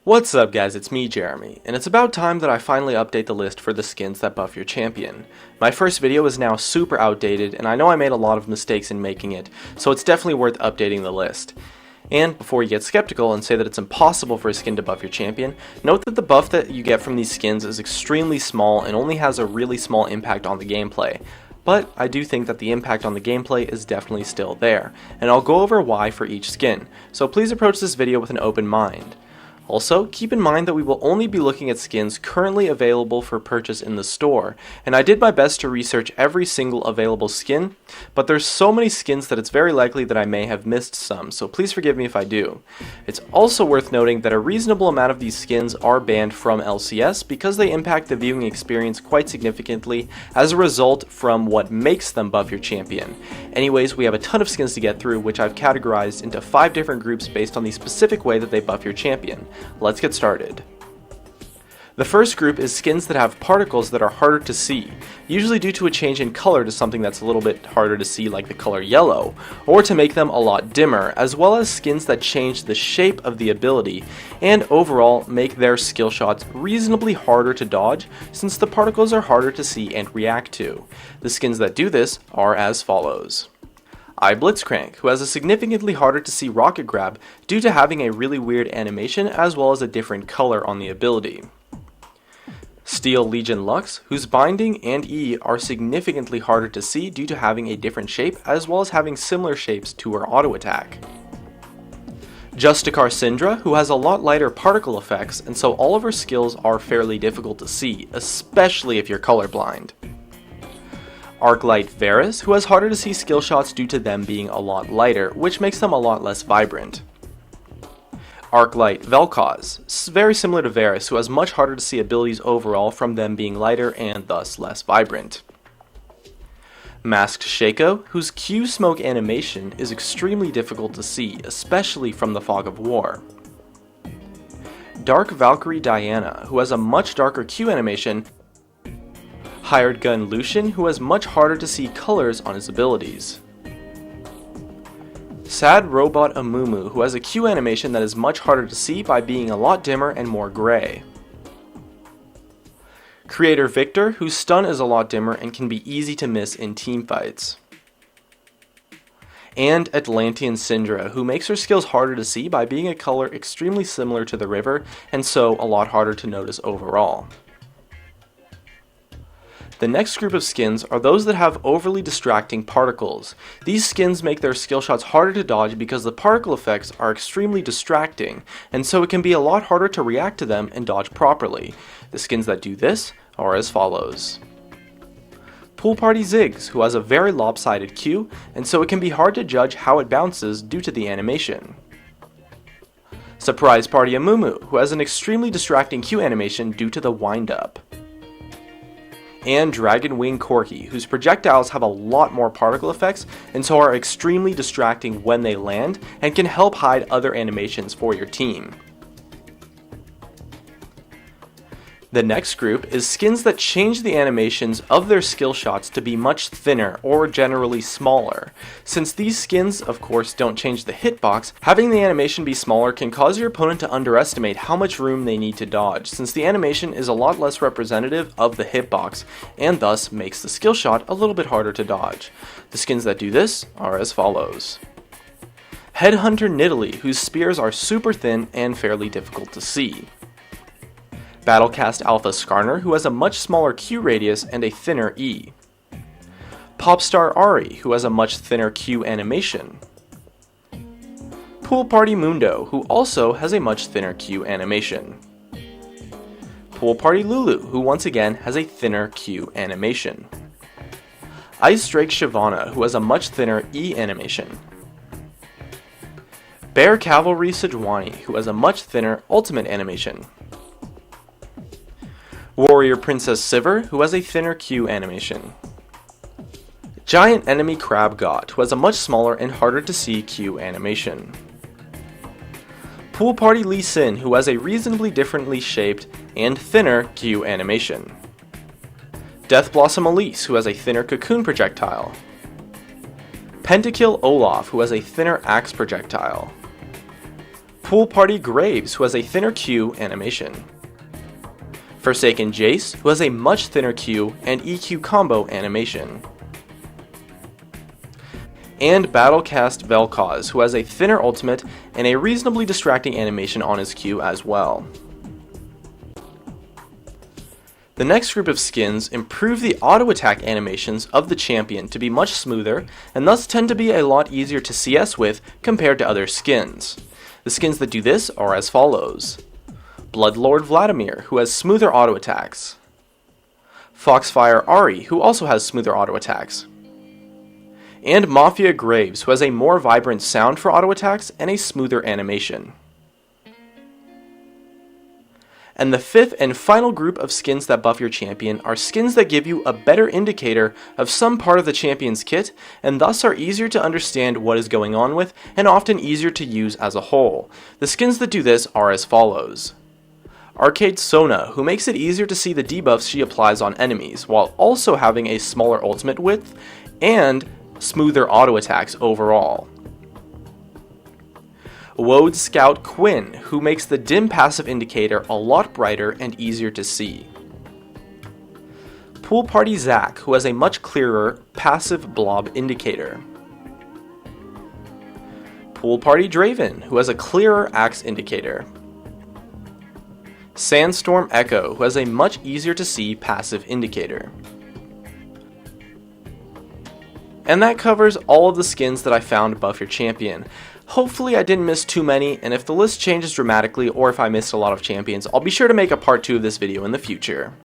What's up guys, it's me Jeremy, and it's about time that I finally update the list for the skins that buff your champion. My first video is now super outdated, and I know I made a lot of mistakes in making it, so it's definitely worth updating the list. And before you get skeptical and say that it's impossible for a skin to buff your champion, note that the buff that you get from these skins is extremely small and only has a really small impact on the gameplay. But I do think that the impact on the gameplay is definitely still there, and I'll go over why for each skin, so please approach this video with an open mind. Also, keep in mind that we will only be looking at skins currently available for purchase in the store, and I did my best to research every single available skin, but there's so many skins that it's very likely that I may have missed some, so please forgive me if I do. It's also worth noting that a reasonable amount of these skins are banned from LCS because they impact the viewing experience quite significantly as a result from what makes them buff your champion. Anyways, we have a ton of skins to get through, which I've categorized into 5 different groups based on the specific way that they buff your champion. Let's get started. The first group is skins that have particles that are harder to see, usually due to a change in color to something that's a little bit harder to see like the color yellow, or to make them a lot dimmer, as well as skins that change the shape of the ability and overall make their skill shots reasonably harder to dodge since the particles are harder to see and react to. The skins that do this are as follows. Blitzcrank, who has a significantly harder to see rocket grab due to having a really weird animation as well as a different color on the ability. Steel Legion Lux, whose binding and E are significantly harder to see due to having a different shape as well as having similar shapes to her auto attack. Justicar Syndra, who has a lot lighter particle effects and so all of her skills are fairly difficult to see, especially if you're colorblind. Arclight Varus, who has harder to see skill shots due to them being a lot lighter, which makes them a lot less vibrant. Arclight Vel'Koz, very similar to Varus, who has much harder to see abilities overall from them being lighter and thus less vibrant. Masked Shaco, whose Q smoke animation is extremely difficult to see, especially from the Fog of War. Dark Valkyrie Diana, who has a much darker Q animation. Hired Gun Lucian, who has much harder to see colors on his abilities. Sad Robot Amumu, who has a Q animation that is much harder to see by being a lot dimmer and more gray. Creator Victor, whose stun is a lot dimmer and can be easy to miss in teamfights. And Atlantean Syndra, who makes her skills harder to see by being a color extremely similar to the river and so a lot harder to notice overall. The next group of skins are those that have overly distracting particles. These skins make their skill shots harder to dodge because the particle effects are extremely distracting, and so it can be a lot harder to react to them and dodge properly. The skins that do this are as follows. Pool Party Ziggs, who has a very lopsided Q, and so it can be hard to judge how it bounces due to the animation. Surprise Party Amumu, who has an extremely distracting Q animation due to the wind-up. And Dragon Wing Corki, whose projectiles have a lot more particle effects and so are extremely distracting when they land and can help hide other animations for your team. The next group is skins that change the animations of their skill shots to be much thinner or generally smaller. Since these skins, of course, don't change the hitbox, having the animation be smaller can cause your opponent to underestimate how much room they need to dodge, since the animation is a lot less representative of the hitbox, and thus makes the skill shot a little bit harder to dodge. The skins that do this are as follows. Headhunter Nidalee, whose spears are super thin and fairly difficult to see. Battlecast Alpha Skarner, who has a much smaller Q radius and a thinner E. Popstar Ari, who has a much thinner Q animation. Pool Party Mundo, who also has a much thinner Q animation. Pool Party Lulu, who once again has a thinner Q animation. Ice Drake Shyvana, who has a much thinner E animation. Bear Cavalry Sejuani, who has a much thinner ultimate animation. Warrior Princess Sivir, who has a thinner Q animation. Giant Enemy Crab God, who has a much smaller and harder to see Q animation. Pool Party Lee Sin, who has a reasonably differently shaped and thinner Q animation. Death Blossom Elise, who has a thinner cocoon projectile. Pentakill Olaf, who has a thinner axe projectile. Pool Party Graves, who has a thinner Q animation. Forsaken Jace, who has a much thinner Q and EQ combo animation. And Battlecast Vel'Koz, who has a thinner ultimate and a reasonably distracting animation on his Q as well. The next group of skins improve the auto attack animations of the champion to be much smoother and thus tend to be a lot easier to CS with compared to other skins. The skins that do this are as follows. Bloodlord Vladimir, who has smoother auto attacks. Foxfire Ari, who also has smoother auto attacks. And Mafia Graves, who has a more vibrant sound for auto attacks and a smoother animation. And the fifth and final group of skins that buff your champion are skins that give you a better indicator of some part of the champion's kit and thus are easier to understand what is going on with and often easier to use as a whole. The skins that do this are as follows. Arcade Sona, who makes it easier to see the debuffs she applies on enemies while also having a smaller ultimate width and smoother auto attacks overall. Woad Scout Quinn, who makes the dim passive indicator a lot brighter and easier to see. Pool Party Zac, who has a much clearer passive blob indicator. Pool Party Draven, who has a clearer axe indicator. Sandstorm Echo, who has a much easier to see passive indicator. And that covers all of the skins that I found to buff your champion. Hopefully I didn't miss too many, and if the list changes dramatically or if I missed a lot of champions, I'll be sure to make a part 2 of this video in the future.